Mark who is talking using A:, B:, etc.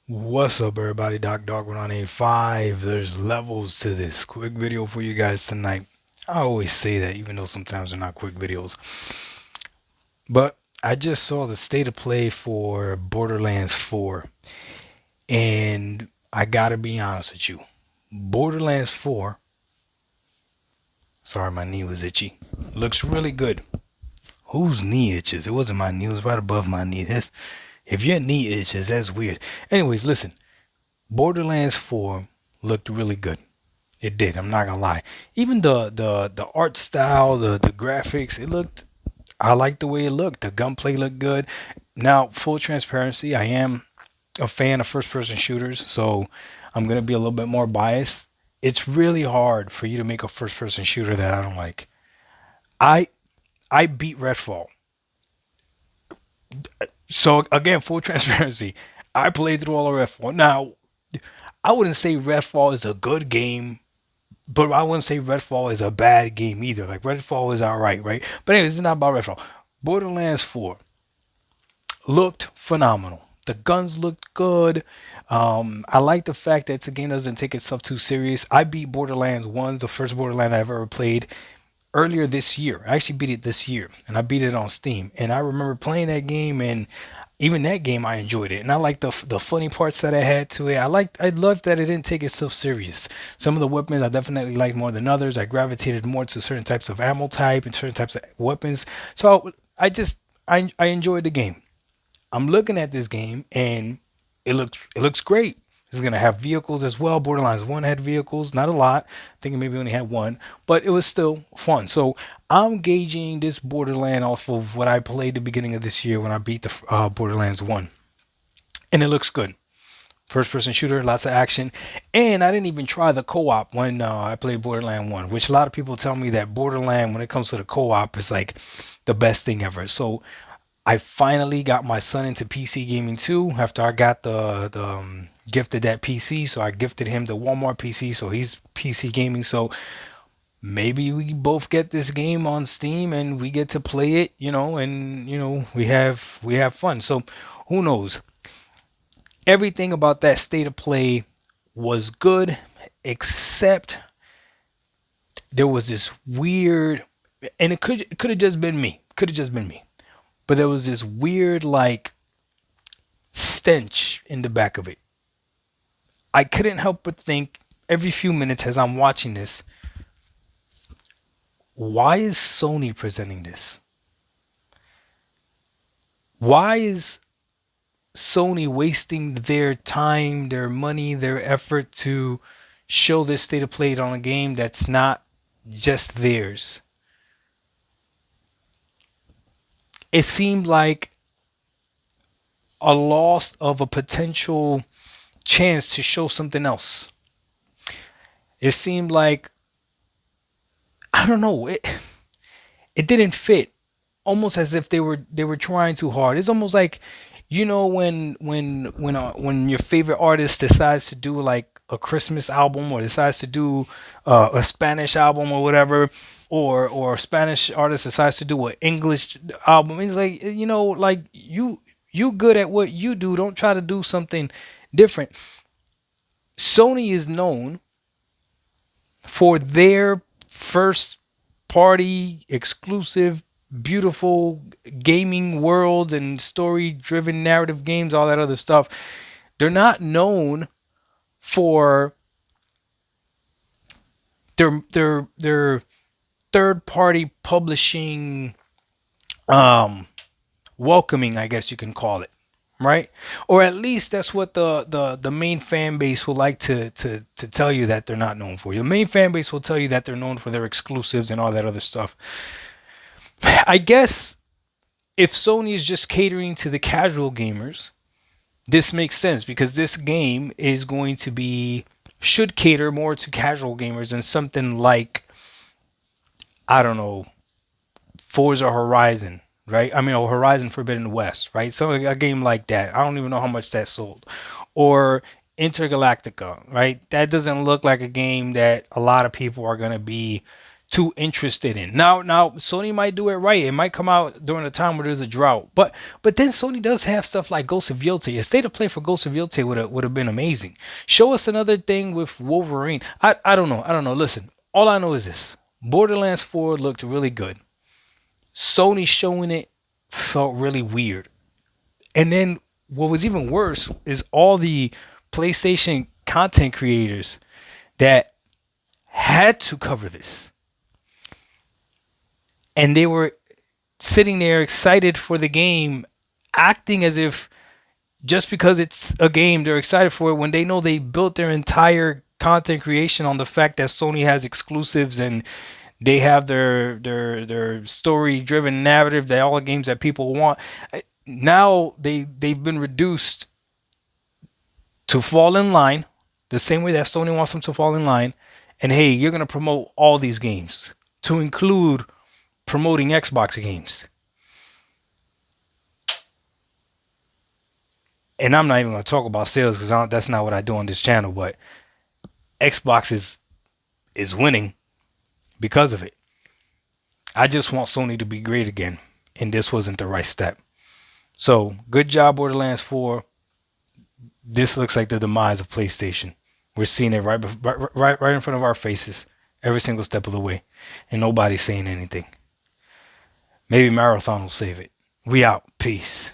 A: What's up, everybody? Dog185. There's levels to this quick video for you guys tonight. I always say that, even though sometimes they're not quick videos. But I just saw the state of play for Borderlands 4, and I gotta be honest with you. Borderlands 4, sorry, my knee was itchy, looks really good. Whose knee itches? It wasn't my knee, it was right above my knee. If your knee itches, that's weird. Anyways, listen. Borderlands 4 looked really good. It did. I'm not gonna lie. Even the art style, the graphics, it looked. I liked the way it looked. The gunplay looked good. Now, full transparency, I am a fan of first-person shooters, so I'm gonna be a little bit more biased. It's really hard for you to make a first-person shooter that I don't like. I I beat Redfall. So again, full transparency. I played through all of Redfall. Now, I wouldn't say Redfall is a good game, but I wouldn't say Redfall is a bad game either. Like Redfall is alright, right? But anyway, this is not about Redfall. Borderlands 4 looked phenomenal. The guns looked good. I like the fact that it's a game that doesn't take itself too serious. I beat Borderlands 1, the first Borderland I've ever played, earlier this year. I actually beat it this year, and I beat it on Steam. And I remember playing that game, and even that game I enjoyed it. And I liked the funny parts that I had to it. I loved that it didn't take itself serious. Some of the weapons I definitely liked more than others. I gravitated more to certain types of ammo type and certain types of weapons. So I enjoyed the game. I'm looking at this game and it looks great. It's gonna have vehicles as well. Borderlands 1 had vehicles, not a lot. I think it maybe only had one, but it was still fun. So I'm gauging this Borderland off of what I played the beginning of this year when I beat the Borderlands 1, and it looks good. First person shooter, lots of action, and I didn't even try the co-op when I played Borderland 1, which a lot of people tell me that Borderland, when it comes to the co-op, is like the best thing ever. So I finally got my son into PC gaming too after I got the gifted that PC. So I gifted him the Walmart PC. So he's PC gaming. So maybe we both get this game on Steam and we get to play it, and we have fun. So who knows? Everything about that state of play was good, except there was this weird, and it could have just been me. Could have just been me. But there was this weird like stench in the back of it. I couldn't help but think every few minutes as I'm watching this, why is Sony presenting this? Why is Sony wasting their time, their money, their effort to show this state of play on a game that's not just theirs? It seemed like a loss of a potential chance to show something else. It seemed like, I don't know, it didn't fit. Almost as if they were trying too hard. It's almost like, when your favorite artist decides to do like a Christmas album, or decides to do a Spanish album or whatever, or a Spanish artist decides to do an English album. It's like, like you good at what you do. Don't try to do something different. Sony is known for their first party exclusive beautiful gaming worlds and story driven narrative games, all that other stuff. They're not known for their third party publishing welcoming, I guess you can call it, right? Or at least that's what the main fan base will like to tell you that they're not known for. Your main fan base will tell you that they're known for their exclusives and all that other stuff. I guess if Sony is just catering to the casual gamers, this makes sense because this game is going to be should cater more to casual gamers than something like, I don't know, Forza Horizon, right? I mean, or Horizon Forbidden West, right? So a game like that, I don't even know how much that sold, or Intergalactica, right? That doesn't look like a game that a lot of people are going to be too interested in. Now Sony might do it right. It might come out during a time where there's a drought. But then Sony does have stuff like Ghost of Yotei. A state of play for Ghost of Yotei would have been amazing. Show us another thing with Wolverine. I don't know. I don't know. Listen, all I know is this. Borderlands 4 looked really good. Sony showing it felt really weird. And then what was even worse is all the PlayStation content creators that had to cover this. And they were sitting there excited for the game, acting as if just because it's a game, they're excited for it when they know they built their entire content creation on the fact that Sony has exclusives and they have their story driven narrative that all the games that people want. Now they've been reduced to fall in line the same way that Sony wants them to fall in line. And hey, you're gonna promote all these games to include promoting Xbox games. And I'm not even going to talk about sales because that's not what I do on this channel. But Xbox is winning because of it. I just want Sony to be great again, and this wasn't the right step. So good job, Borderlands 4. This looks like the demise of PlayStation. We're seeing it right in front of our faces, every single step of the way, and nobody's saying anything. Maybe Marathon will save it. We out. Peace.